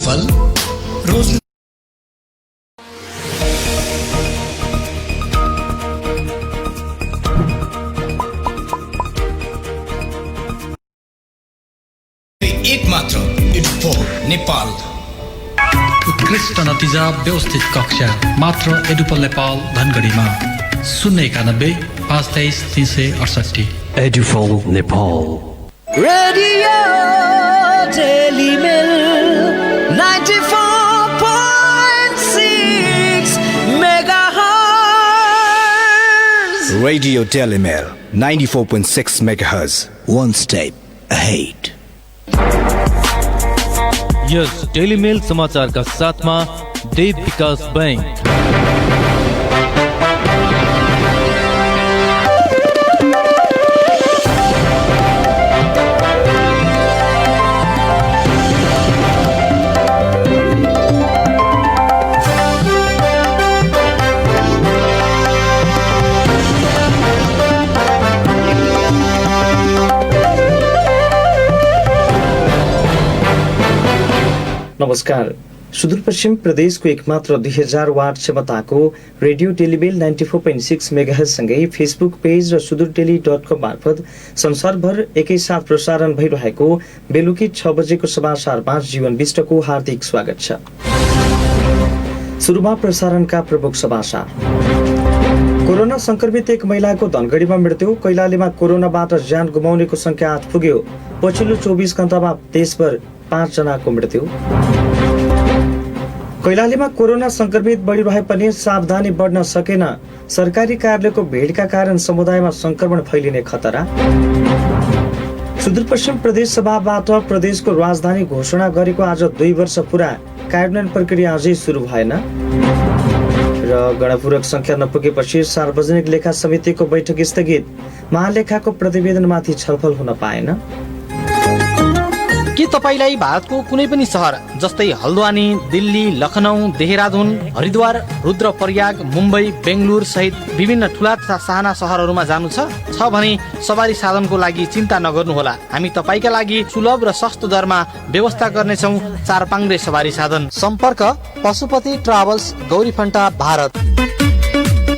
फल रोज एक मात्र एडुपोल नेपाल। उत्कृष्ट नतिजा व्यवस्थित कक्षा मात्र एडुपोल नेपाल धनगढीमा 091-523-368। Edupol Nepal. Radio Telemel 94.6 megahertz. Radio Telemel 94.6 megahertz. One step ahead. यस टेलिमेल समाचारका साथमा देव विकास बैंक। नमस्कार। सुदूरपश्चिम प्रदेशको एकमात्र 2000 वाट क्षमताको रेडियो टेलिमेल 94.6 मेगाहर्ज सँगै फेसबुक पेज र सुदूरटेली.com मार्फत संसारभर एकैसाथ प्रसारण भइरहेको बेलुकी 6 बजेको समाचारमा जीवन विष्टको हार्दिक स्वागत छ। सुरुमा प्रसारणका प्रमुख समाचार। कोरोना संक्रमित एक महिलाको धनगढीमा मृत्यु। कैलालीमा कोरोनाबाट ज्यान गुमाउनेको संख्या 8 पुग्यो। पछिल्लो 24 घण्टामा देशभर 5 जनाको मृत्यु। कैलालीमा कोरोना संक्रमित बढिरहे पनि सावधानी बढ्न सकेन। सरकारी कार्यालयको भिडका कारण समुदायमा संक्रमण फैलिने खतरा। सुदूरपश्चिम प्रदेश सभाबाट प्रदेशको राजधानी घोषणा गरेको आज 2 वर्ष पुरा, कार्यान्वयन प्रक्रिया अझै सुरु भएन। र गणपूरक संख्या नपुगेपछि सार्वजनिक लेखा समितिको बैठक स्थगित। महालेखाको प्रतिवेदनमाथि छलफल हुन पाएन। के तपाईलाई भारतको कुनै पनि सहर जस्तै हल्द्वानी, दिल्ली, लखनऊ, देहरादून, हरिद्वार, रुद्रप्रयाग, मुम्बई, बेंगलुरु सहित विभिन्न ठूला तथा साना सहरहरूमा जानु छ भने सवारी साधनको लागि चिन्ता नगर्नुहोला। हामी तपाईका लागि सुलभ र सस्तो दरमा व्यवस्था गर्नेछौँ। 4 पाङ्ग्रे सवारी साधन। सम्पर्क पशुपति ट्राभल्स, गौरीफन्टा, भारत।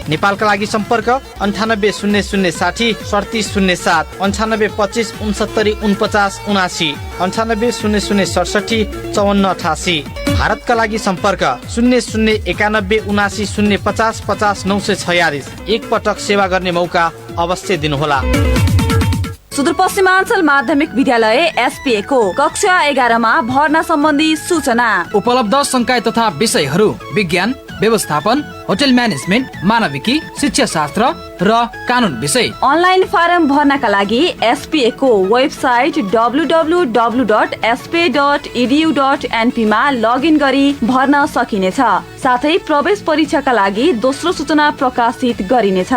नेपालका लागि सम्पर्क 98 00 60 37 07, 98 25 69 49 79, 98 00 67 54 88। भारतका लागि सम्पर्क 00 91 79 0 50 50 946। एक पटक सेवा गर्ने मौका अवश्य दिनुहोला। सुदूरपश्चिमाञ्चल माध्यमिक विद्यालय एसपीए को कक्षा 11 मा भर्ना सम्बन्धी सूचना। उपलब्ध संकाय तथा विषयहरू विज्ञान, व्यवस्थापन, होटल म्यानेजमेन्ट, मानविकी, शिक्षा शास्त्र र कानुन विषय। अनलाइन फारम भर्नका लागि एसपीए को वेबसाइट www.spa.edu.np मा लगइन गरी भर्न सकिनेछ। साथै प्रवेश परीक्षाका लागि दोस्रो सूचना प्रकाशित गरिनेछ।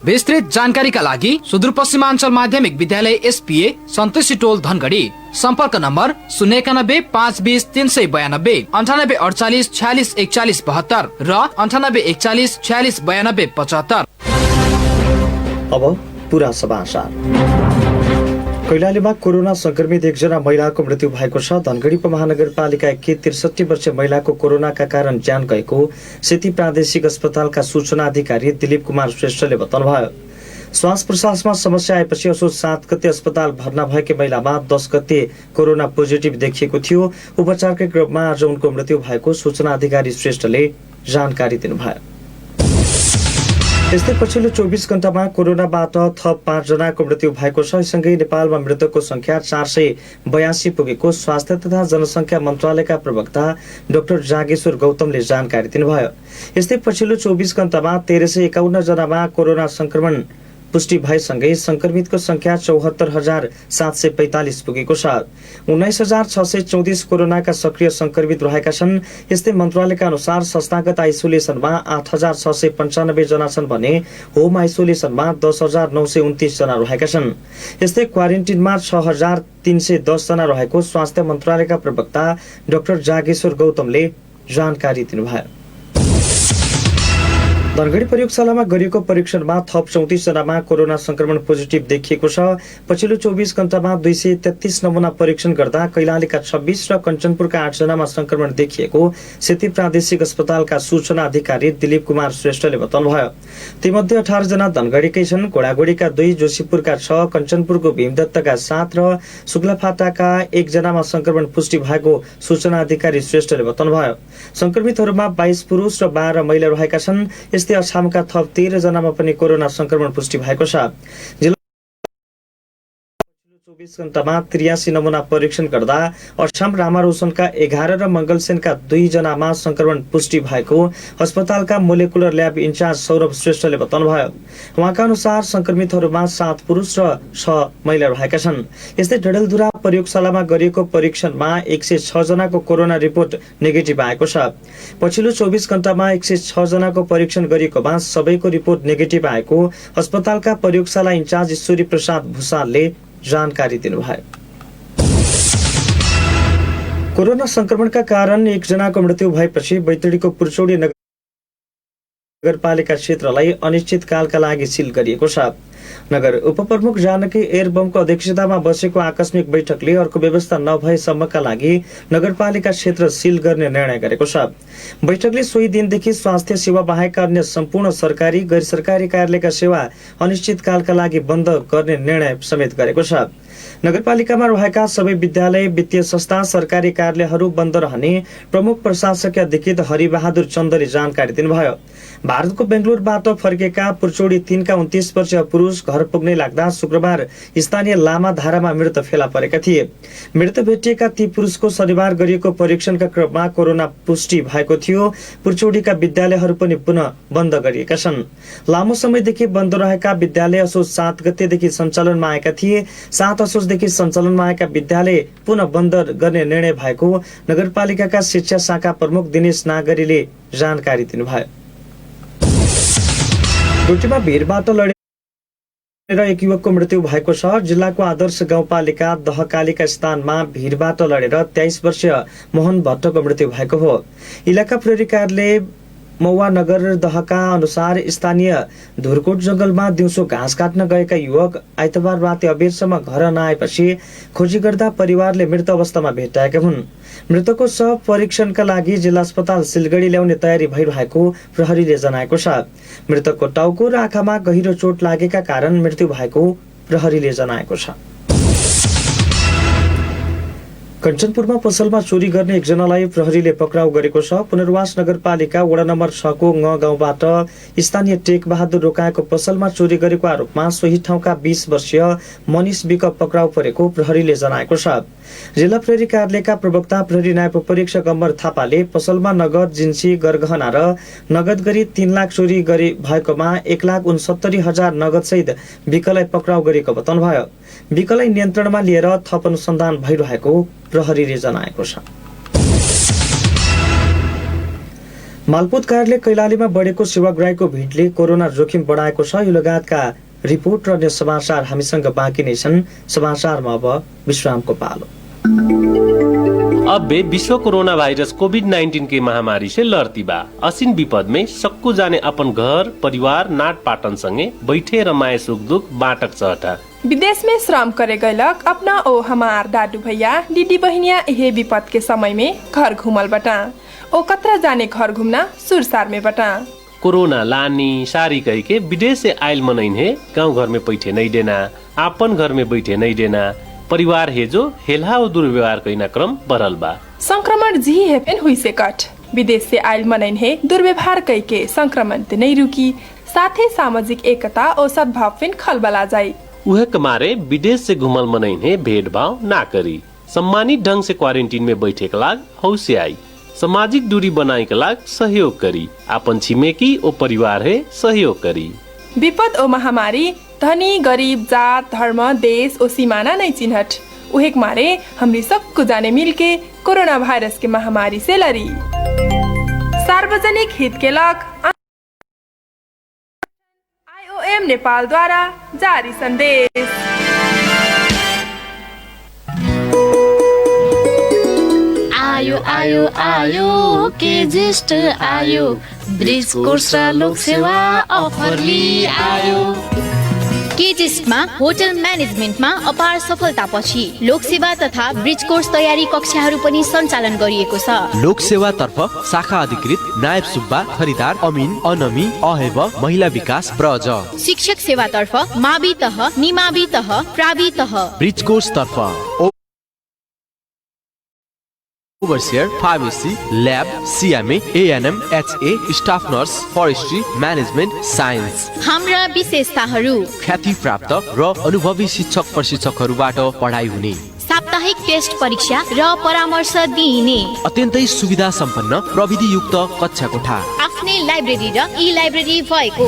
विस्तृत जानकारीका लागि सुदूरपश्चिमाञ्चल माध्यमिक विद्यालय एसपीए सन्तोषी टोल धनगढी। सम्पर्क नम्बर 091 520 392, 98 48 46 41 72 र 98 41 46 92 75। अब पूरा समाचार। कैलालीमा कोरोना संक्रमित एकजना महिलाको मृत्यु भएको छ। धनगढी महानगरपालिका 63 वर्षीय महिलाको कोरोनाका कारण ज्यान गएको सेती प्रादेशिक अस्पतालका सूचना अधिकारी दिलीप कुमार श्रेष्ठले बताउनुभयो। श्वास प्रश्वासमा समस्या आएपछि असोज 7 गते अस्पताल भर्ना भएकी महिलामा 10 गते कोरोना पोजिटिभ देखिएको थियो। उपचारकै क्रममा आज उनको मृत्यु भएको सूचना अधिकारी श्रेष्ठले जानकारी दिनुभयो। यस्तै पछिल्लो 24 घण्टामा कोरोनाबाट थप 5 जनाको मृत्यु भएको छ। सँगै नेपालमा मृतकको संख्या 482 पुगेको स्वास्थ्य तथा जनसंख्या मन्त्रालयका प्रवक्ता डाक्टर जागेश्वर गौतमले जानकारी दिनुभयो। यस्तै पछिल्लो 24 घण्टामा 1351 जनामा कोरोना संक्रमण पुष्टि भएसँगै संक्रमितको संख्या 74,745 पुगेको छ। 19,634 कोरोनाका सक्रिय संक्रमित रहेका छन्। यस्तै मन्त्रालयका अनुसार संस्थागत आइसोलेसनमा 8,695 जना छन् भने होम आइसोलेसनमा 10,929 जना रहेका छन्। यस्तै क्वारेन्टिनमा 6,310 जना रहेको स्वास्थ्य मन्त्रालयका प्रवक्ता डाक्टर जागेश्वर गौतमले जानकारी दिनुभयो। धनगढी प्रयोगशालामा गरिएको परीक्षणमा थप 34 जनामा कोरोना संक्रमण पोजिटिभ देखिएको छ। पछिल्लो 24 घण्टामा 233 नमुना परीक्षण गर्दा कैलालीका 26 र कञ्चनपुरका 8 जनामा संक्रमण देखिएको सेती प्रादेशिक अस्पतालका सूचना अधिकारी दिलीप कुमार श्रेष्ठले बताउनुभयो। तीमध्ये 18 जना धनगढीकै छन्। घोडागोडीका 2, जोशीपुरका 6, कञ्चनपुरको भीमदत्तका 7 र शुक्लाफाटाका 1 जनामा संक्रमण पुष्टि भएको सूचना अधिकारी श्रेष्ठले बताउनुभयो। संक्रमितहरूमा 22 पुरुष र 12 महिला रहेका छन्। यस्तै अछामका थप 13 जनामा पनि कोरोना संक्रमण पुष्टि भएको छ। 24 घण्टामा 83 नमुना परीक्षण गर्दा अछाम रामारोशनका 11 र मंगलसेनका 2 जनामा संक्रमण पुष्टि भएको अस्पतालका मोलेकुलर ल्याब इन्चार्ज सौरभ श्रेष्ठले बताउनुभयो। उहाँका अनुसार संक्रमितहरूमा 7 पुरुष र 6 महिला रहेका छन्। यस्तै डडेलधुरा प्रयोगशालामा गरिएको परीक्षणमा 106 जनाको कोरोना रिपोर्ट नेगेटिभ आएको छ। पछिल्लो 24 घण्टामा 106 जनाको परीक्षण गरिएकोमा सबैको रिपोर्ट नेगेटिभ आएको अस्पतालका प्रयोगशाला इन्चार्ज ईश्वरी प्रसाद भूषालले जानकारी दिनुभयो। कोरोना संक्रमणका कारण 1 जनाको मृत्यु भएपछि बैतडीको पुर्चौडी नगरपालिका क्षेत्रलाई अनिश्चितकालका लागि सिल गरिएको छ। नगर उपप्रमुख जानकी एयरबमको अध्यक्षतामा बसेको आकस्मिक बैठकले अर्को व्यवस्था नभएसम्मका लागि नगरपालिका क्षेत्र सिल गर्ने निर्णय गरेको छ। बैठकले सोही दिनदेखि स्वास्थ्य सेवा बाहेक अन्य सम्पूर्ण सरकारी गैर सरकारी कार्यालयका सेवा अनिश्चितकालका लागि बन्द गर्ने निर्णय समेत गरेको छ। नगरपालिकामा रहेका सबै विद्यालय, वित्तीय संस्था, सरकारी कार्यालयहरू बन्द रहने प्रमुख प्रशासकीय अधिकृत हरिबहादुर चन्दले जानकारी दिनुभयो। भारतको बेंगलुरुबाट फर्केका पुर्चौडी 3 का 29 वर्षीय पुरुष घर पुग्नै लाग्दा शुक्रबार स्थानीय लामा धारामा मृत फेला परेका थिए। मृत भेटिएका ती पुरुषको शनिबार गरिएको परीक्षणका क्रममा कोरोना पुष्टि भएको थियो। पुर्चौडीका विद्यालयहरू पनि पुनः बन्द गरिएका छन्। लामो समयदेखि बन्द रहेका विद्यालय असोज 7 गतेदेखि सञ्चालनमा आएका थिए। 7 असोजदेखि सञ्चालनमा आएका विद्यालय पुनः बन्द गर्ने निर्णय भएको नगरपालिकाका शिक्षा शाखा प्रमुख दिनेश नागरीले जानकारी दिनुभयो। डोटीमा भिरबाट लडेर एक युवकको मृत्यु भएको छ। जिल्लाको आदर्श गाउँपालिका दहकालीका स्थानमा भिरबाट लडेर 23 वर्षीय मोहन भट्टको मृत्यु भएको हो। इलाका प्रहरी कार्यालय मौवा नगर दहका अनुसार स्थानीय धुरकोट जंगलमा दिउँसो घाँस काट्न गएका युवक आइतबार राति अबेरसम्म घर नआएपछि खोजी गर्दा परिवारले मृत अवस्थामा भेटाएका हुन्। मृतकको शव परीक्षणका लागि जिल्ला अस्पताल सिलगढी ल्याउने तयारी भइरहेको प्रहरीले जनाएको छ। मृतकको टाउको र आँखामा गहिरो चोट लागेका कारण मृत्यु भएको प्रहरीले जनाएको छ। कञ्चनपुरमा पसलमा चोरी गर्ने एकजनालाई प्रहरीले पक्राउ गरेको छ। पुनर्वास नगरपालिका वडा नम्बर 6 को गाउँबाट स्थानीय टेक बहादुर रोकाएको पसलमा चोरी गरेको आरोपमा सोही ठाउँका 20 वर्षीय मनिष विक पक्राउ परेको प्रहरीले जनाएको छ। जिल्ला प्रहरी कार्यालयका प्रवक्ता प्रहरी नायब परीक्षक अमर थापाले पसलमा नगद, जिन्सी, गरगहना र नगद गरी 3 लाख चोरी भएकोमा 1,69,000 नगद सहित विकलाई पक्राउ गरेको बताउनुभयो। विकलाई नियन्त्रणमा लिएर थप अनुसन्धान भइरहेको प्रहरीले जनाएको छ। मालपोत कार्यालय कैलालीमा बढेको सेवाग्राहीको भिडले कोरोना जोखिम बढाएको छ। यो लगायतका रिपोर्ट र अन्य समाचार हामीसँग बाँकी नै छन्। समाचारमा अब विश्रामको पालो। अब बे विश्व कोरोना वायरस कोविड-19 की महामारी से लड़ती बा। असीन विपद में सक्कू जाने अपन घर परिवार नाट पाटन संगे बैठे रमाए सुख दुख बाटक चहटा। विदेश में श्रम करे गयलक अपना ओ हमार दादू भैया दीदी बहनिया यही विपद के समय में घर घूमल बटा। ओ कतरा जाने घर घूमना सुरसार में बटा। कोरोना लानी सारी कह के विदेश से आयल मनइन है गाँव घर में बैठे नहीं देना, अपन घर में बैठे नहीं देना। परिवार है जो हेल्हा और दुर्व्यवहार कईना क्रम बढ़ल बा। संक्रमण जी है पेन हुई से कट। विदेश से आयल मनइन है दुर्व्यवहार कई के संक्रमण ते नहीं रुकी। साथ ही सामाजिक एकता और सद्भाव फिन खलबला जाये। उहे कमारे विदेश से घुमल मनइन है भेदभाव ना करी। सम्मानित ढंग से क्वारंटीन में बैठे के लाग हौसे आई। सामाजिक दूरी बनाए के लाग सहयोग करी। अपन छिमेकी ओ परिवार है सहयोग करी। विपद ओ महामारी धनी गरीब जात धर्म देश ओ सीमाना नहीं चिन्हट। उहेक मारे हमरी सबको जाने मिलके कोरोना वायरस के महामारी से लड़ी। सार्वजनिक हित के लाग IOM नेपाल द्वारा जारी संदेश। आयो आयो आयो के ज्येष्ठ आयो ब्रिज कोर्स र लोक सेवा अफर लिई आयो। केजिसमा होटल म्यानेजमेन्टमा अपार सफलतापछि लोकसेवा तथा ब्रिज कोर्स तयारी कक्षाहरू पनि सञ्चालन गरिएको छ। लोकसेवा तर्फ शाखा अधिकृत नायब सुब्बा, खरिदार अमिन, अनमी, अहेब, महिला विकास, ब्रज। शिक्षक सेवा तर्फ मावि तह, निमावि तह, प्रावि तह। ब्रिज कोर्स तर्फ overseer, pharmacy, lab, CMA, ANM, HA, staff nurse, forestry, management, science. हाम्रा विशेषताहरू ख्याति प्राप्त र अनुभवी शिक्षक प्रशिक्षकहरूबाट पढाइ हुने, साप्ताहिक टेस्ट परीक्षा र परामर्श दिइने, अत्यन्तै सुविधा सम्पन्न प्रविधि युक्त कक्षा कोठा, आफ्नै लाइब्रेरी र ई लाइब्रेरी भएको।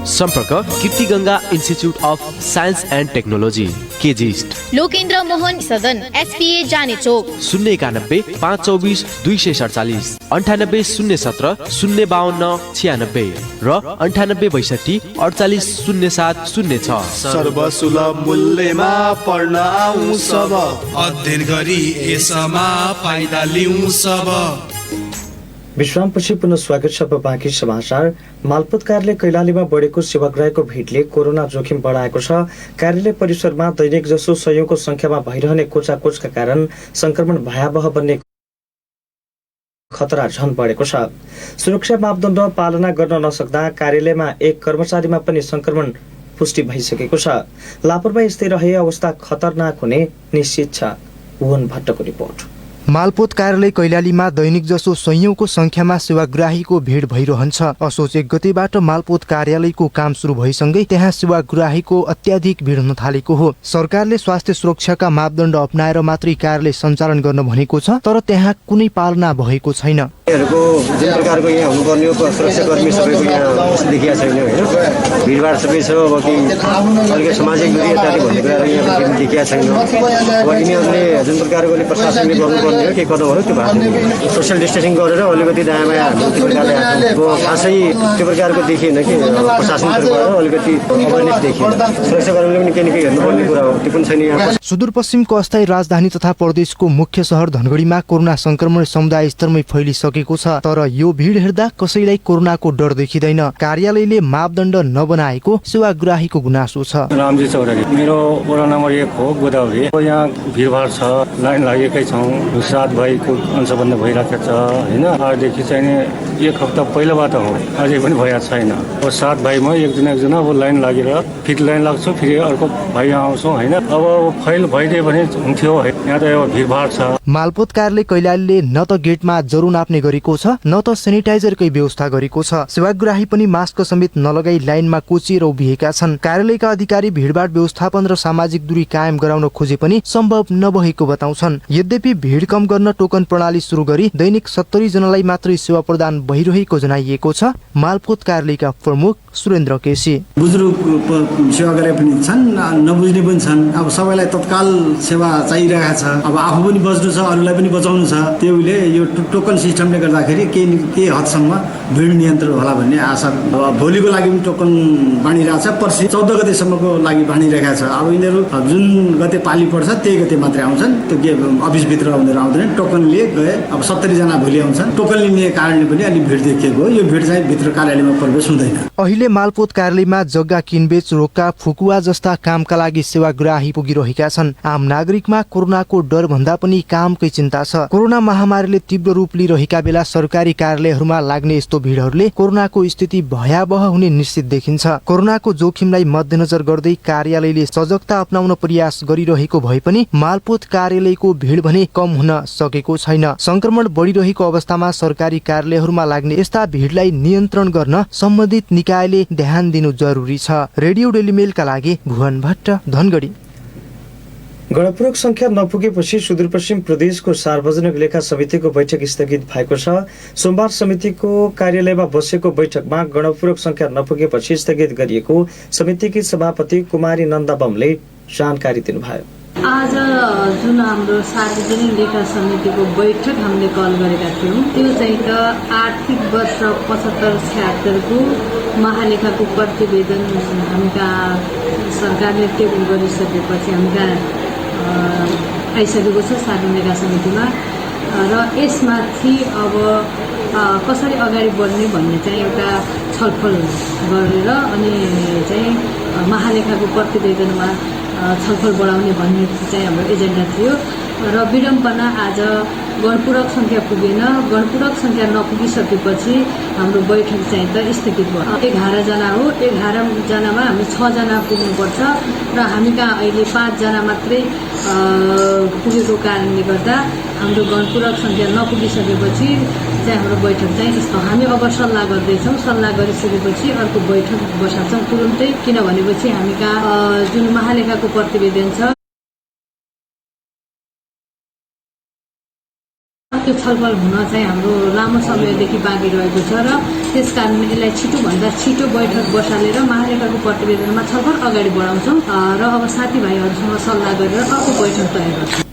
सम्पर्क Kirti Ganga institute of science and technology, KGIST, Lokendra Mohan Sadan, SPA जाने चोक, 091 524 247, 98 017 052 96 र 98 62 48 07 06। सर्वसुलभ मूल्यमा पढ्न आउँ सब, अध्ययन गरी यसमा फाइदा लिउँ सब। विश्रामपछि पुनः स्वागत छ। बाँकी समाचार। मालपोत कार्यालय कैलालीमा बढेको सेवाग्राहीको भिडले कोरोना जोखिम बढाएको छ। कार्यालय परिसरमा दैनिक जसो सयौंको संख्यामा भइरहने कोचाकोचका कारण संक्रमण भयावह बन्ने खतरा झन बढेको छ। सुरक्षा मापदण्ड पालना गर्न नसक्दा कार्यालयमा एक कर्मचारीमा पनि संक्रमण पुष्टि भइसकेको छ। लापरवाही यस्तै रहे अवस्था खतरनाक हुने निश्चित छ। उवन भट्टको रिपोर्ट। मालपोत कार्यालय कैलालीमा दैनिक जसो सयौंको संख्यामा सेवाग्राहीको भिड भइरहन्छ। असोज 1 गतेबाट मालपोत कार्यालयको काम सुरु भइसँगै त्यहाँ सेवाग्राहीको अत्याधिक भिड हुन थालेको हो। सरकारले स्वास्थ्य सुरक्षाका मापदण्ड अपनाएर मात्रै कार्यालय सञ्चालन गर्न भनेको छ, तर त्यहाँ कुनै पालना भएको छैन। जुन प्रकारको यहाँ हुनुपर्ने सुरक्षाकर्मी सबैको यहाँ देखिया छैन होइन। भिडभाड सबै छ। अब कि अलिकति सामाजिक दूरी यताति भन्ने कुराहरू यहाँ देखिया छैन। अब यिनीहरूले जुन प्रकारको प्रशासनले गर्नुपर्ने हो के कदमहरू त्यो भएको सोसियल डिस्टेन्सिङ गरेर अलिकति दायाँ बायाँ त्यो प्रकारले खासै त्यो प्रकारको देखिएन कि प्रशासनतर्फबाट अलिकति अवेरनेस देखिएन। सुरक्षाकर्मीले पनि केही न केही हेर्नुपर्ने कुरा हो, त्यो पनि छैन यहाँ। सुदूरपश्चिमको अस्थायी राजधानी तथा प्रदेशको मुख्य शहर धनगढीमा कोरोना संक्रमण समुदाय स्तरमै फैलिसकेको छ, तर यो भिड हेर्दा कसैलाई कोरोनाको डर देखिँदैन। कार्यालयले मापदण्ड नबनाएको सेवाग्राहीको गुनासो छ। रामजी चौधरी, मेरो वडा नम्बर 1 हो गोदावरी। यहाँ भिडभाड छ, लाइन लागेकै छौँ। 7 भाइको अंशबन्ध भइरहेको छ होइन। आजदेखि चाहिँ 1 हप्ता पहिलाबाट हो, अझै पनि भइरहेको छैन। अब 7 भाइमा एकजना अब लाइन लागेर फेरि लाइन लाग्छु, फेरि अर्को भाइ आउँछौँ होइन। अब फैल भइदियो भने हुन्थ्यो। यहाँ त अब भिडभाड छ। मालपोत कार्यालय कैलालीले न त गेटमा जरो नाप्ने गरेको छ, न त सेनिटाइजरकै व्यवस्था गरेको छ। सेवाग्राही पनि मास्क समेत नलगाई लाइनमा कोचिएर उभिएका छन्। कार्यालयका अधिकारी भिडभाड व्यवस्थापन र सामाजिक दूरी कायम गराउन खोजे पनि सम्भव नभएको बताउँछन्। यद्यपि भिड कम गर्न टोकन प्रणाली सुरु गरी दैनिक 70 जनालाई मात्रै सेवा प्रदान भइरहेको जनाइएको छ। मालपोत कार्यालयका प्रमुख सुरेन्द्र केसी, बुजुर्ग सेवाग्राही पनि छन्, नबुझ्ने पनि छन्। अब सबैलाई तत्काल सेवा चाहिरहेको छ। अब आफू पनि बच्नु छ, अरूलाई पनि बचाउनु छ। त्यसले यो टोकन सिस्टमले गर्दाखेरि केही हदसम्म भिड नियन्त्रण होला भन्ने आशा। अब भोलिको लागि पनि टोकन बाँडिरहेको छ, पर्सि 14 गतेसम्मको लागि बाँडिरहेको छ। अब यिनीहरू जुन गते पाली पर्छ त्यही गते मात्रै आउँछन्। त्यो अफिसभित्र उनीहरू आउँदैन, टोकन लिए गए। अब 70 जना भोलि आउँछन्। टोकन लिने कारणले पनि अलिक भिड देखिएको हो। यो भिड चाहिँ भित्र कार्यालयमा प्रवेश हुँदैन। अहिले मालपोत कार्यालयमा जग्गा किनबेच, रोक्का, फुकुवा जस्ता कामका लागि सेवाग्राही पुगिरहेका छन्। आम नागरिकमा कोरोनाको डर भन्दा पनि कामकै चिन्ता छ। कोरोना महामारीले तीव्र रूप लिइरहेका बेला सरकारी कार्यालयहरूमा लाग्ने यस्तो भिडहरूले कोरोनाको स्थिति भयावह हुने निश्चित देखिन्छ। कोरोनाको जोखिमलाई मध्यनजर गर्दै कार्यालयले सजगता अपनाउन प्रयास गरिरहेको भए पनि मालपोत कार्यालयको भिड भने कम हुन सकेको छैन। संक्रमण बढिरहेको अवस्थामा सरकारी कार्यालयहरूमा लाग्ने यस्ता भिडलाई नियन्त्रण गर्न सम्बन्धित निकायले ध्यान दिनु जरुरी छ। रेडियो डेली मेलका लागि भुवन भट्ट, धनगढी। गणपूरक संख्या नपुगेपछि सुदूरपश्चिम प्रदेशको सार्वजनिक लेखा समितिको बैठक स्थगित भएको छ। सोमबार समितिको कार्यालयमा बसेको बैठकमा गणपूरक संख्या नपुगेपछि स्थगित गरिएको समितिकी सभापति कुमारी नन्दा बमले जानकारी दिनुभयो। आज जुन हाम्रो सार्वजनिक लेखा समितिको बैठक हामीले कल गरेका थियौँ, त्यो चाहिँ त आर्थिक वर्ष 75-76 को महालेखाको प्रतिवेदन हामीका सरकारले टेबल गरिसकेपछि हामीका आइसकेको छ सार्वजनिक समितिमा र यसमाथि अब कसरी अगाडि बढ्ने भन्ने चाहिँ एउटा छलफल गरेर अनि चाहिँ महालेखाको प्रतिवेदनमा छलफल बढाउने भन्ने चाहिँ हाम्रो एजेन्डा थियो र विडम्बना आज गणपूरक सङ्ख्या पुगेन। गणपूरक सङ्ख्या नपुगिसकेपछि हाम्रो बैठक चाहिँ त स्थगित भयो। 11 जना हो, 11 जनामा हामी 6 जना पुग्नुपर्छ र हामी कहाँ अहिले 5 जना मात्रै पुगेको कारणले गर्दा हाम्रो गणपूरक सङ्ख्या नपुगिसकेपछि चाहिँ हाम्रो बैठक चाहिँ यस्तो हामी अब सल्लाह गर्दैछौँ। सल्लाह गरिसकेपछि अर्को बैठक बसाल्छौँ तुरुन्तै, किनभनेपछि हामी कहाँ जुन महालेखाको प्रतिवेदन छ त्यो छलफल हुन चाहिँ हाम्रो लामो समयदेखि बाँकी रहेको छ र त्यसकारण यसलाई छिटोभन्दा छिटो बैठक बसालेर महालेखाको प्रतिवेदनमा छलफल अगाडि बढाउँछौँ र अब साथीभाइहरूसँग सल्लाह गरेर अर्को बैठक तयार गर्छौँ।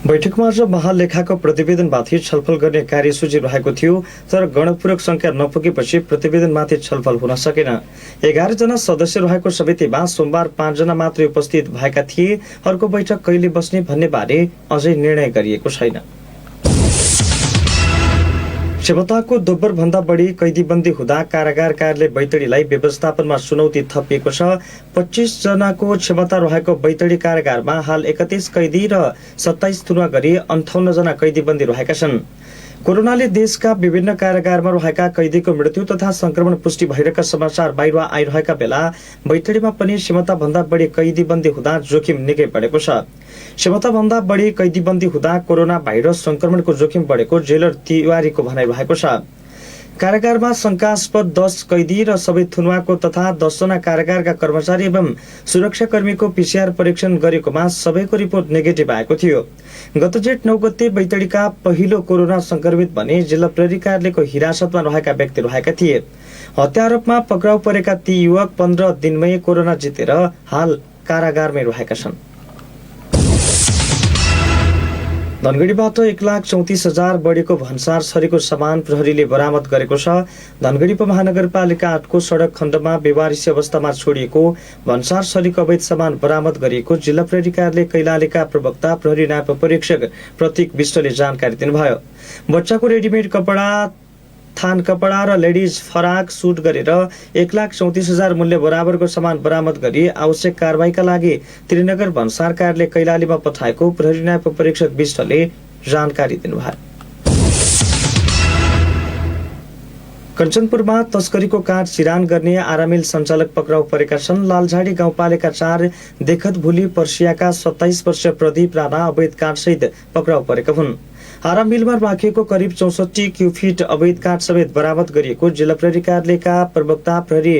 बैठकमा आज महालेखाको प्रतिवेदनमाथि छलफल गर्ने कार्यसूची रहेको थियो, तर गणपूरक संख्या नपुगेपछि प्रतिवेदनमाथि छलफल हुन सकेन। 11 जना सदस्य रहेको समितिमा सोमबार 5 जना मात्रै उपस्थित भएका थिए। अर्को बैठक कहिले बस्ने भन्ने बारे अझै निर्णय गरिएको छैन। क्षमताको दोब्बर भन्दा बढी कैदीबन्दी हुँदा कारागार कार्यालय बैतडीलाई व्यवस्थापनमा चुनौती थपिएको छ। 25 जनाको क्षमता रहेको बैतडी कारागारमा हाल 31 कैदी र 27 थुनुवा गरी 58 जना कैदीबन्दी रहेका छन्। कोरोनाले देशका विभिन्न कारागारमा रहेका कैदीको मृत्यु तथा संक्रमण पुष्टि भइरहेका समाचार बाहिर आइरहेका बेला बैतडीमा पनि क्षमता भन्दा बढी कैदीबन्दी हुँदा जोखिम निकै बढेको छ। क्षमता भन्दा बढी कैदीबन्दी हुँदा कोरोना भाइरस संक्रमणको जोखिम बढेको जेलर तिवारीको भनाइ रहेको छ। कारागारमा शंकास्पद 10 कैदी र सबै थुनुवाको तथा 10 जना कारागारका कर्मचारी एवं सुरक्षाकर्मीको पीसीआर परीक्षण गरेकोमा सबैको रिपोर्ट नेगेटिभ आएको थियो। गत जेठ 9 गते बैतडीका पहिलो कोरोना संक्रमित भने जिल्ला प्रहरी कार्यालयको हिरासतमा रहेका व्यक्ति रहेका थिए। हत्या आरोपमा पक्राउ परेका ती युवक 15 दिनमै कोरोना जितेर हाल कारागारमै रहेका छन्। धनगढीबाट 1,34,000 बढीको भन्सार छरीको सामान प्रहरीले बरामद गरेको छ। धनगढी उपमहानगरपालिका 8 को सडक खण्डमा बेवारिसी अवस्थामा छोडिएको भन्सार छरीको अवैध सामान बरामद गरिएको जिल्ला प्रहरी कार्यालय कैलालीका प्रवक्ता प्रहरी नायब परीक्षक प्रतीक विष्टले जानकारी दिनुभयो। बच्चाको रेडिमेड कपडा, थान कपडा र लेडिज फराक सुट गरेर 1,34,000 मूल्य बराबरको सामान बरामद गरी आवश्यक कारबाहीका लागि त्रिनगर भन्सार कार्यालय कैलालीमा पठाएको प्रहरी नायब परीक्षक विष्टले जानकारी दिनुभयो। कञ्चनपुरमा तस्करीको काठ चिरान गर्ने आरामिल सञ्चालक पक्राउ परेका छन्। लालझाडी गाउँपालिका 4 देखत भुली पर्सियाका 27 वर्षीय प्रदीप राणा अवैध काठसहित पक्राउ परेका हुन्। आरामिलमा राखिएको करिब 64 क्युफिट अवैध काठ समेत बरामद गरिएको जिल्ला प्रहरी कार्यालयका प्रवक्ता प्रहरी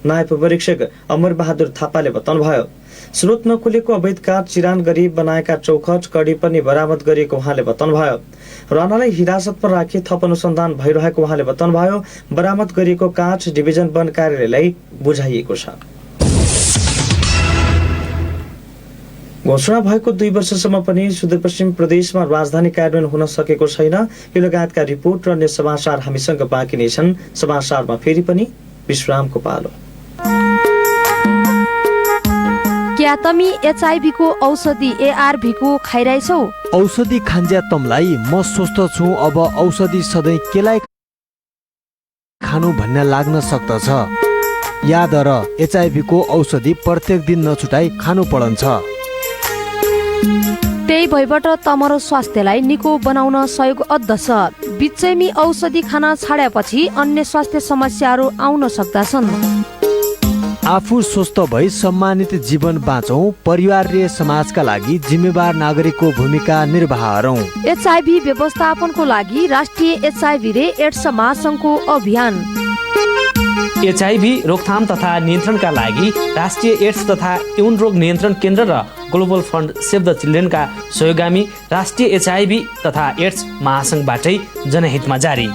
नायब परीक्षक अमर बहादुर थापाले बताउनुभयो। स्रोत नखुलेको अवैध काठ चिरान गरी बनाएका चौखट कडी पनि बरामद गरिएको उहाँले बताउनुभयो। राणालाई हिरासतमा राखी थप अनुसन्धान भइरहेको उहाँले बताउनुभयो। बरामद गरिएको काठ डिभिजन वन कार्यालयलाई बुझाइएको छ। घोषणा भएको 2 वर्षसम्म पनि सुदूरपश्चिम प्रदेशमा राजधानी कार्यान्वयन हुन सकेको छैन। यो लगायतका रिपोर्ट र अन्य समाचार हामीसँग बाँकी नै छन्। समाचारमा फेरि पनि विश्रामको पालो। क्या तमी एचआईभी को औषधि एआरभी को खाइरहेछौ? औषधि खान्ज्या तमलाई म स्वस्थ छु, अब औषधि सधैँ केलाई खानु भन्ने लाग्न सक्दछ। याद र एचआईभी को औषधि प्रत्येक दिन नछुटाई खानु पर्छ। त्यही भइबाट तमरो स्वास्थ्यलाई निको बनाउन सहयोग अद्दछ। बिचैमी औषधि खान छाडेपछि अन्य स्वास्थ्य समस्याहरू आउन सक्दछन्। आफू स्वस्थ भई सम्मानित जीवन बाँचौं, परिवार र समाजका लागि जिम्मेवार नागरिकको भूमिका निर्वाह गरौं। एचआईभी व्यवस्थापनको लागि राष्ट्रिय एचआईभी र एड्स महासंघको अभियान। एचआईभी रोकथाम तथा नियन्त्रणका लागि राष्ट्रिय एड्स तथा यौन रोग नियन्त्रण केन्द्र र ग्लोबल फन्ड सेभ द चिल्ड्रेनका सहयोगामी राष्ट्रिय एचआईभी तथा एड्स महासंघबाटै जनहितमा जारी।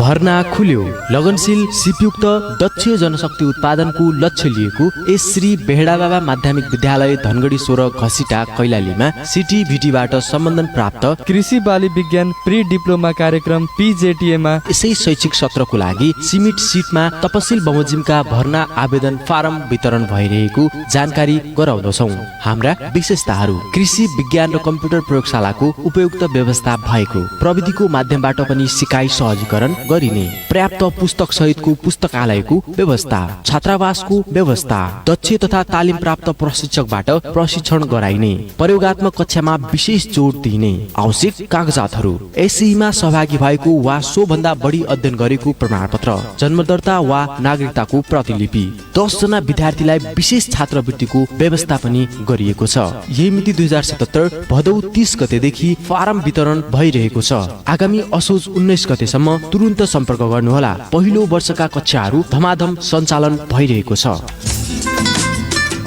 भर्ना खुल्यो। लगनशील सिपयुक्त दक्ष जनशक्ति उत्पादनको लक्ष्य लिएको यस श्री बेहडा बाबा माध्यमिक विद्यालय धनगढी 16 घसिटा कैलालीमा सिटिभिटीबाट सम्बन्धन प्राप्त कृषि बाली विज्ञान प्री डिप्लोमा कार्यक्रम पिजेटिएमा यसै शैक्षिक सत्रको लागि सिमिट सिटमा तपसिल बमोजिमका भर्ना आवेदन फारम वितरण भइरहेको जानकारी गराउँदछौँ। हाम्रा विशेषताहरू: कृषि विज्ञान र कम्प्युटर प्रयोगशालाको उपयुक्त व्यवस्था भएको, प्रविधिको माध्यमबाट पनि सिकाइ सहजीकरण गरिने, पर्याप्त पुस्तक सहितको पुस्तकालयको व्यवस्था, छात्रावासको व्यवस्था, दक्ष तथा तालिम प्राप्त प्रशिक्षकबाट प्रशिक्षण गराइने, प्रयोगात्मक कक्षामा विशेष जोड दिइने। आवश्यक कागजातहरू: एसईमा सहभागी भएको वा सोभन्दा बढी अध्ययन गरेको प्रमाणपत्र, जन्मदर्ता वा नागरिकताको प्रतिलिपि। 10 जना विद्यार्थीलाई विशेष छात्रवृत्तिको व्यवस्था पनि गरिएको छ। यही मिति 2077 भदौ 30 गतेदेखि फारम वितरण भइरहेको छ। आगामी असोज 19 गतेसम्म तुरुन्त सम्पर्क गर्नुहोला। पहिलो वर्षका कक्षाहरू धमाधम सञ्चालन भइरहेको छ।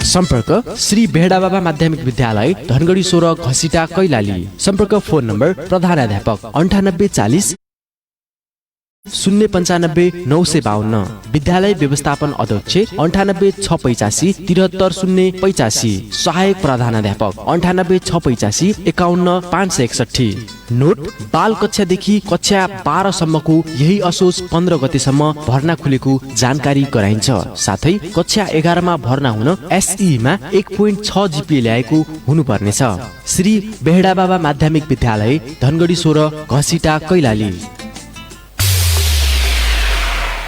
सम्पर्क श्री बेहडा बाबा माध्यमिक विद्यालय धनगढी 16 घसिटा कैलाली। सम्पर्क फोन नम्बर प्रधानाध्यापक 9840 095 952। विद्यालय व्यवस्थापन अध्यक्ष 98 685 73 085। सहायक प्रधानाध्यापक 98 685 51 561। नोट: बाल कक्षादेखि कक्षा 12 सम्मको यही असोज 15 गतेसम्म भर्ना खुलेको जानकारी गराइन्छ। साथै कक्षा 11 मा भर्ना हुन एसईमा 1.6 जीपीए ल्याएको हुनुपर्नेछ। श्री बेहडा बाबा माध्यमिक विद्यालय धनगढी 16 घसिटा कैलाली।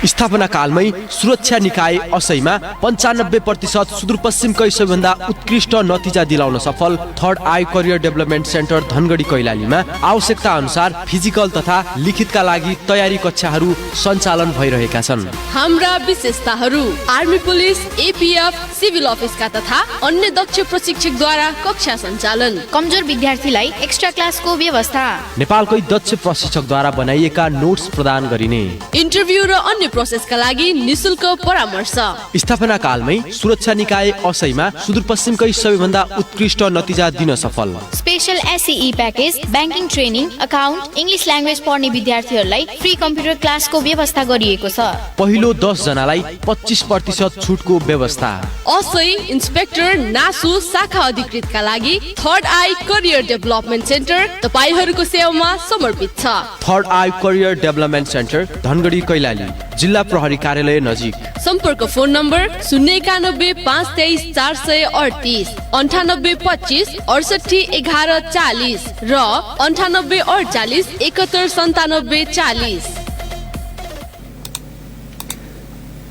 स्थापना कालमै सुरक्षा निकाय असैमा 95% सुदूरपश्चिमकै सबैभन्दा उत्कृष्ट नतिजा दिलाउन सफल third eye career development centre Dhangadhi कैलालीमा आवश्यकता अनुसार फिजिकल तथा लिखितका लागि तयारी कक्षाहरू सञ्चालन भइरहेका छन्। हाम्रा विशेषताहरू: आर्मी, पुलिस, एपीएफ, सिभिल अफिसका तथा अन्य दक्ष प्रशिक्षकद्वारा कक्षा सञ्चालन। कमजोर विद्यार्थीलाई एक्स्ट्रा क्लासको व्यवस्था। नेपालकै दक्ष प्रशिक्षकद्वारा बनाइएका नोट्स प्रदान गरिने। इन्टरभ्यू र अन्य प्रोसेसका लागि निशुल्क परामर्श। स्थापना कालमै सुरक्षा निकाय असैमा सुदूरपश्चिमकै सबैभन्दा उत्कृष्ट नतिजा दिन सफल। Special SEE package, banking training, account, English language पढ्ने विद्यार्थीहरूलाई फ्री कम्प्युटर क्लासको व्यवस्था गरिएको छ। पहिलो 10 जनालाई 25% छुटको व्यवस्था। असै इन्स्पेक्टर नासु शाखा अधिकृतका लागि third eye career development centre तपाईहरूको सेवामा समर्पित छ। Third eye career development centre Dhangadhi Kailali, जिल्ला प्रहरी कार्यालय नजिक। सम्पर्क फोन नम्बर 091 523 438 98 25 68 11 40 र 98 48 71 97 40।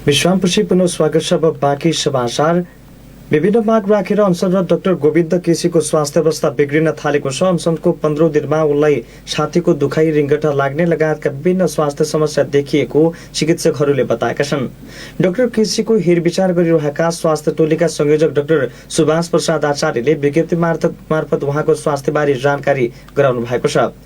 विश्रामपछि पुनः स्वागत छ। बाँकी समाचार। विभिन्न माग राखेर अनसनरत डाक्टर गोविन्द केसीको स्वास्थ्य अवस्था बिग्रिन थालेको छ। अनसनको 15औं दिनमा उनलाई छातीको दुखाइ, रिङ्गटा लाग्ने लगायतका विभिन्न स्वास्थ्य समस्या देखिएको चिकित्सकहरूले बताएका छन्। डाक्टर केसीको हेरविचार गरिरहेका स्वास्थ्य टोलीका संयोजक डाक्टर सुभाष प्रसाद आचार्यले विज्ञप्ति मार्फत उहाँको स्वास्थ्यबारे जानकारी गराउनु भएको छ।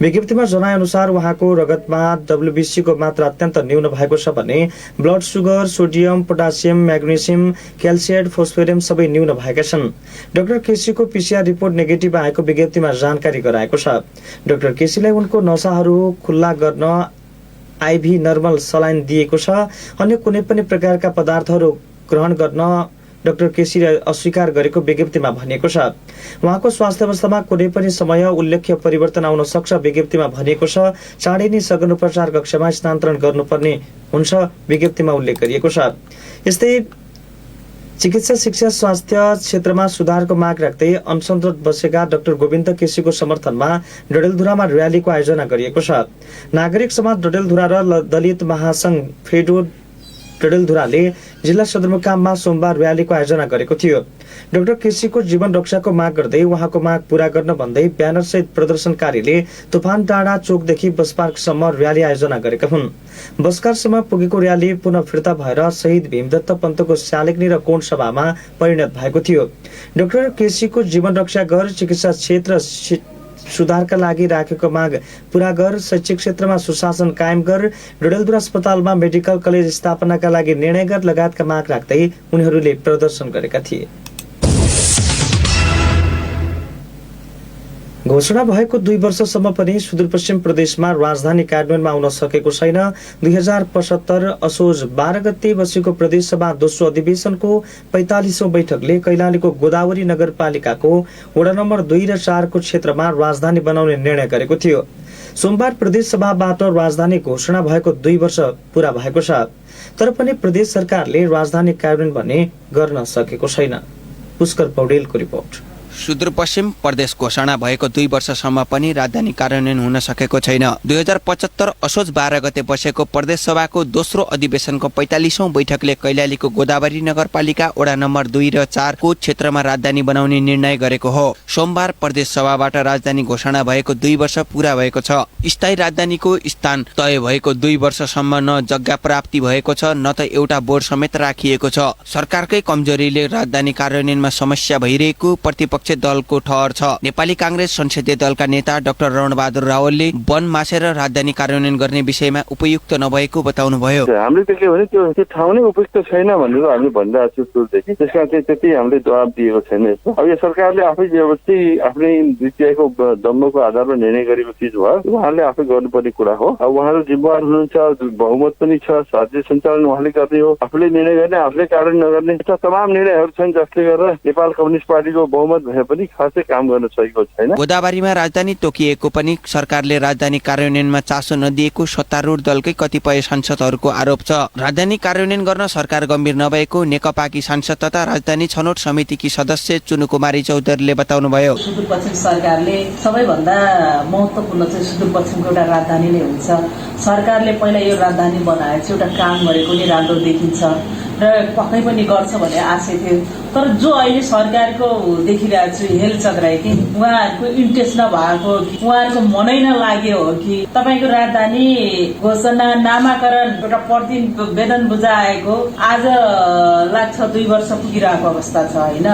विज्ञप्तिमा जनाए अनुसार उहाँको रगतमा WBC को मात्रा अत्यन्त न्यून भएको छ भने blood sugar, sodium, potassium, magnesium, calcium, phosphorus सबै न्यून भएका छन्। डाक्टर केसीको PCR रिपोर्ट नेगेटिभ आएको विज्ञप्तिमा जानकारी गराएको छ। डाक्टर केसीलाई उनको नसाहरू खुल्ला गर्न आइभी नर्मल सलाइन दिएको छ। अन्य कुनै पनि प्रकारका पदार्थहरू ग्रहण गर्न डाक्टर केसीले अस्वीकार गरेको विज्ञप्तिमा भनिएको छ। उहाँको स्वास्थ्य अवस्थामा कुनै पनि समय उल्लेख्य परिवर्तन आउन सक्छ विज्ञप्तिमा भनिएको छ। चाँडै नै सघन उपचार कक्षमा स्थानान्तरण गर्नुपर्ने हुन्छ विज्ञप्तिमा उल्लेख गरिएको छ। यस्तै चिकित्सा शिक्षा स्वास्थ्य क्षेत्रमा सुधारको माग राख्दै अनसनरत बसेका डाक्टर गोविन्द केसीको समर्थनमा डडेलधुरामा र्यालीको आयोजना गरिएको छ। नागरिक समाज डडेलधुरा र दलित महासंघ फेडो डडेलधुराले जिल्ला सदरमुकाममा सोमबार र्यालीको आयोजना गरेको थियो। डाक्टर केसीको जीवन रक्षाको माग गर्दै उहाँको माग पूरा गर्न भन्दै ब्यानर सहित प्रदर्शनकारीले तुफान डाँडा चोकदेखि बस पार्कसम्म र्याली आयोजना गरेका हुन्। बसकारसम्म पुगेको र्याली पुनः फिर्ता भएर शहीद भीमदत्त पन्तको शालिग्नी र कोण सभामा परिणत भएको थियो। डाक्टर केसीको जीवन रक्षा गर, चिकित्सा क्षेत्र सुधारका लागि राखेको माग पूरा गर, शैक्षिक क्षेत्रमा सुशासन कायम गर, डडेलधुरा अस्पतालमा मेडिकल कलेज स्थापनाका लागि निर्णय गर लगायतका माग राख्दै उनीहरूले प्रदर्शन गरेका थिए। घोषणा भएको 2 वर्षसम्म पनि सुदूरपश्चिम प्रदेशमा राजधानी कार्यान्वयनमा आउन सकेको छैन। 2075 असोज 12 गते बसेको प्रदेशसभा दोस्रो अधिवेशनको 45औं बैठकले कैलालीको गोदावरी नगरपालिकाको वडा नम्बर 2 र 4 को क्षेत्रमा राजधानी बनाउने निर्णय गरेको थियो। सोमबार प्रदेशसभाबाट राजधानी घोषणा भएको 2 वर्ष पूरा भएको छ, तर पनि प्रदेश सरकारले राजधानी कार्यान्वयन भने गर्न सकेको छैन। पुष्कर पौडेलको रिपोर्ट। सुदूरपश्चिम प्रदेश घोषणा भएको 2 वर्षसम्म पनि राजधानी कार्यान्वयन हुन सकेको छैन। 2075 असोज 12 गते बसेको प्रदेश सभाको दोस्रो अधिवेशनको 45औं बैठकले कैलालीको गोदावरी नगरपालिका वडा नम्बर 2 र 4 को क्षेत्रमा राजधानी बनाउने निर्णय गरेको हो। सोमबार प्रदेश सभाबाट राजधानी घोषणा भएको 2 वर्ष पूरा भएको छ। स्थायी राजधानीको स्थान तय भएको 2 वर्षसम्म न जग्गा प्राप्ति भएको छ, न त एउटा बोर्ड समेत राखिएको छ। सरकारकै कमजोरीले राजधानी कार्यान्वयनमा समस्या भइरहेको प्रतिपक्ष दलको ठहर छ। नेपाली कांग्रेस संसदीय दलका नेता डाक्टर रणबहादुर रावलले वन मासेर राजधानी कार्यान्वयन गर्ने विषयमा उपयुक्त नभएको बताउनुभयो। हामीले देख्यो भने त्यो ठाउँ नै उपयुक्त छैन भनेर हामी भनिरहेको छु सुरुदेखि, त्यसका चाहिँ त्यति हामीले जवाब दिएको छैन। यसो अब यो सरकारले आफै जबरजस्ती आफ्नै द्वितीयको दम्बको आधारमा निर्णय गरेको चिज भयो, उहाँहरूले आफै गर्नुपर्ने कुरा हो। अब उहाँहरू जिम्मेवार हुनुहुन्छ, बहुमत पनि छ, राज्य सञ्चालन उहाँले गर्ने हो, आफूले निर्णय गर्ने आफूले कार्यान्वयन नगर्ने यस्ता तमाम निर्णयहरू छन् जसले गर्दा नेपाल कम्युनिस्ट पार्टीको बहुमत पनि खासै काम गर्न सकेको छैन। गोदावरीमा राजधानी तोकिएको पनि सरकारले राजधानी कार्यान्वयनमा चासो नदिएको सत्तारूढ दलकै कतिपय सांसदहरूको आरोप छ। राजधानी कार्यान्वयन गर्न सरकार गम्भीर नभएको नेकपाकी सांसद तथा राजधानी छनौट समितिकी सदस्य चुनुकुमारी चौधरीले बताउनुभयो। सुदूरपश्चिम सरकारले सबैभन्दा महत्त्वपूर्ण चाहिँ सुदूरपश्चिमको एउटा राजधानी नै हुन्छ। सरकारले पहिला यो राजधानी बनाएर चाहिँ एउटा काम गरेको नि राम्रो देखिन्छ र पक्कै पनि गर्छ भन्ने आशा थियो, तर जो अहिले सरकारको देखिरहेको छु हेल चक्राए कि उहाँहरूको इन्ट्रेस्ट नभएको कि उहाँहरूको मनै नलाग्यो हो कि तपाईँको राजधानी घोषणा नामाकरण एउटा प्रतिवेदन बुझाएको आज लाग्छ 2 वर्ष पुगिरहेको अवस्था छ होइन।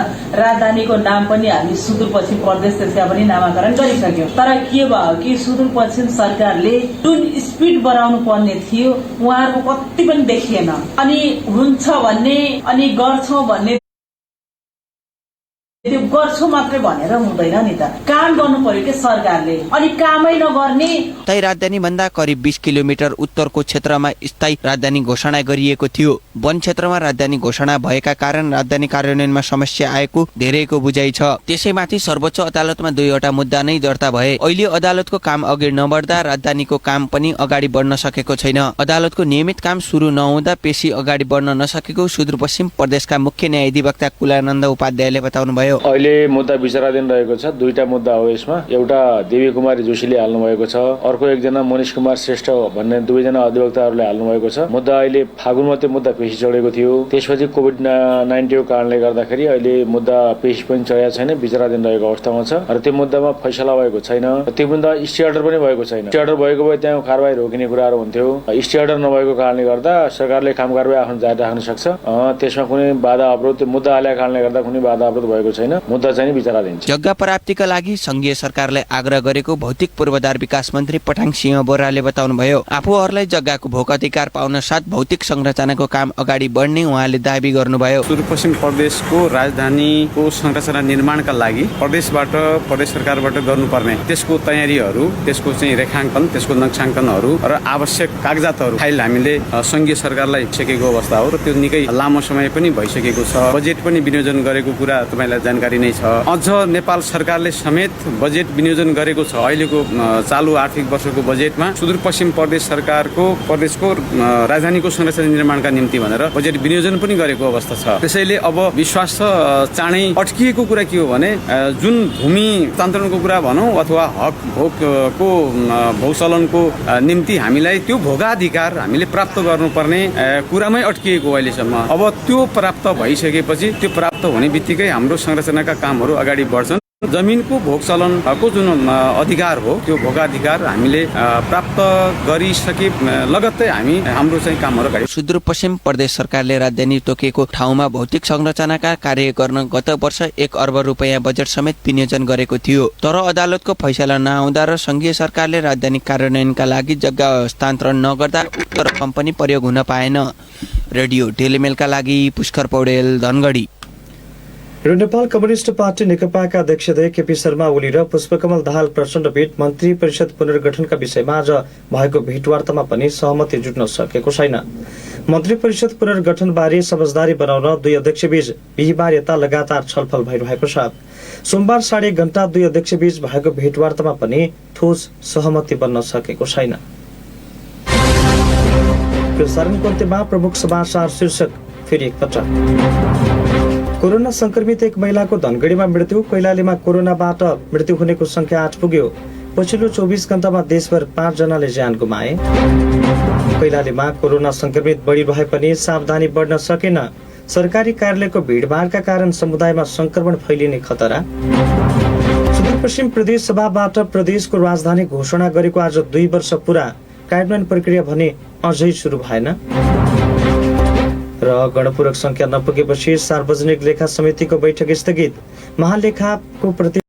राजधानीको नाम पनि हामी सुदूरपश्चिम प्रदेश त्यसका पनि नामाकरण गरिसक्यौँ, तर के भयो कि सुदूरपश्चिम सरकारले जुन स्पिड बढाउनु पर्ने थियो उहाँहरूको कति पनि देखिएन। अनि हुन्छ भन्ने अनि गर्छौं भन्ने त्यो गर्छु मात्रै भनेर हुँदैन नि त, काम गर्नु पर्यो के सरकारले, अनि कामै नगर्ने। स्थायी राजधानी भन्दा करिब 20 किलोमिटर उत्तरको क्षेत्रमा स्थायी राजधानी घोषणा गरिएको थियो। वन क्षेत्रमा राजधानी घोषणा भएका कारण राजधानी कार्यान्वयनमा समस्या आएको धेरैको बुझाइ छ। त्यसैमाथि सर्वोच्च अदालतमा 2वटा मुद्दा नै दर्ता भए। अहिले अदालतको काम अघि नबढ्दा राजधानीको काम पनि अगाडि बढ्न सकेको छैन। अदालतको नियमित काम सुरु नहुँदा पेशी अगाडि बढ्न नसकेको सुदूरपश्चिम प्रदेशका मुख्य न्यायाधिवक्ता कुलानन्द उपाध्यायले बताउनुभयो। अहिले मुद्दा विचाराधीन रहेको छ। 2टा मुद्दा हो यसमा। एउटा देवी कुमारी जोशीले हाल्नु भएको छ, अर्को एकजना मनिष कुमार श्रेष्ठ भन्ने 2जना अधिवक्ताहरूले हाल्नु भएको छ। मुद्दा अहिले फागुनमा त्यो मुद्दा पेशी चढेको थियो, त्यसपछि कोभिड-19 को कारणले गर्दाखेरि अहिले मुद्दा पेशी पनि चढेको छैन, विचाराधीन रहेको अवस्थामा छ र त्यो मुद्दामा फैसला भएको छैन। त्यो मुद्दा स्टे अर्डर पनि भएको छैन। स्टे अर्डर भएको भए त्यहाँ कारबाही रोकिने कुराहरू हुन्थ्यो। स्टे अर्डर नभएको कारणले गर्दा सरकारले काम कारबाही आफ्नो जारी राख्न सक्छ, त्यसमा कुनै बाधा अवरोध त्यो मुद्दा हालेको कारणले गर्दा कुनै बाधा अवरोध भएको छैन। मुद्दा चाहिँ विचाराधीन छ। जग्गा प्राप्तिका लागि संघीय सरकारलाई आग्रह गरेको भौतिक पूर्वाधार विकास मन्त्री पठाङ सिंह बोराले बताउनुभयो। आफूहरूलाई जग्गाको भोक अधिकार पाउन साथ भौतिक संरचनाको काम अगाडि बढ्ने उहाँले दाबी गर्नुभयो। सुदूरपश्चिम प्रदेशको राजधानीको संरचना निर्माणका लागि प्रदेश सरकारबाट गर्नुपर्ने त्यसको तयारीहरू, त्यसको चाहिँ रेखाङ्कन, त्यसको नक्साङ्कनहरू र आवश्यक कागजातहरू फाइल हामीले संघीय सरकारलाई सकेको अवस्था हो र त्यो निकै लामो समय पनि भइसकेको छ। बजेट पनि विनियोजन गरेको कुरा तपाईलाई जानकारी नै छ। अझ नेपाल सरकारले समेत बजेट विनियोजन गरेको छ। अहिलेको चालु आर्थिक वर्षको बजेटमा सुदूरपश्चिम प्रदेश सरकारको प्रदेशको राजधानीको संरचना निर्माणका निम्ति भनेर बजेट विनियोजन पनि गरेको अवस्था छ। त्यसैले अब विश्वास छ चाँडै अड्किएको कुरा के हो भने जुन भूमि हस्तान्तरणको कुरा भनौँ अथवा हक भोगको भौचलनको निम्ति हामीलाई त्यो भोगाधिकार हामीले प्राप्त गर्नुपर्ने कुरामै अड्किएको अहिलेसम्म। अब त्यो प्राप्त भइसकेपछि त्यो प्राप्त हुने बित्तिकै हाम्रो संरचनाका कामहरू अगाडि बढ्छन्। जमिनको भोगचलनको जुन अधिकार हो त्यो भोगाधिकार हामीले प्राप्त गरिसके लगत्तै हामी हाम्रो चाहिँ कामहरू अगाडि। सुदूरपश्चिम प्रदेश सरकारले राजधानी तोकेको ठाउँमा भौतिक संरचनाका कार्य गर्न गत वर्ष 1 अर्ब रुपैयाँ बजेट समेत विनियोजन गरेको थियो, तर अदालतको फैसला नआउँदा र संघीय सरकारले राजधानी कार्यान्वयनका लागि जग्गा हस्तान्तरण नगर्दा उक्त रकम पनि प्रयोग हुन पाएन। रेडियो टेलिमेलका लागि पुष्कर पौडेल, धनगढी। र नेपाल कम्युनिस्ट पार्टी नेकपाका अध्यक्ष केपी शर्मा ओली र पुष्पकमल दाहाल प्रचण्डबीच मन्त्री परिषद पुनर्गठनका विषयमा आज भएको भेटवार्तामा पनि सहमति जुट्न सकेको छैन। मन्त्री परिषद पुनर्गठन बारे समझदारी बनाउन दुई अध्यक्षबीच बिहिबार यता लगातार छलफल भइरहेको छ। सोमबार 1.5 घण्टा दुई अध्यक्षबीच भएको भेटवार्तामा पनि ठोस सहमति बन्न सकेको छैन। प्रसारणको अन्त्यमा प्रमुख समाचार शीर्षक फेरि एकपटक। कोरोना संक्रमित एक महिलाको धनगढीमा मृत्यु। कैलालीमा कोरोनाबाट मृत्यु हुनेको संख्या 8 पुग्यो। पछिल्लो 24 घण्टामा देशभर 5 जनाले ज्यान गुमाए। कैलालीमा कोरोना संक्रमित बढी भए पनि सावधानी बढ्न सकेन। सरकारी कार्यालयको भिडभाडका कारण समुदायमा संक्रमण फैलिने खतरा। सुदूरपश्चिम प्रदेश सभाबाट प्रदेशको राजधानी घोषणा गरेको आज 2 वर्ष पूरा। कार्यान्वयन प्रक्रिया भने अझै सुरु भएन। र गणपूरक संख्या नपुगेपछि सार्वजनिक लेखा समितिको बैठक स्थगित। महालेखाको प्रति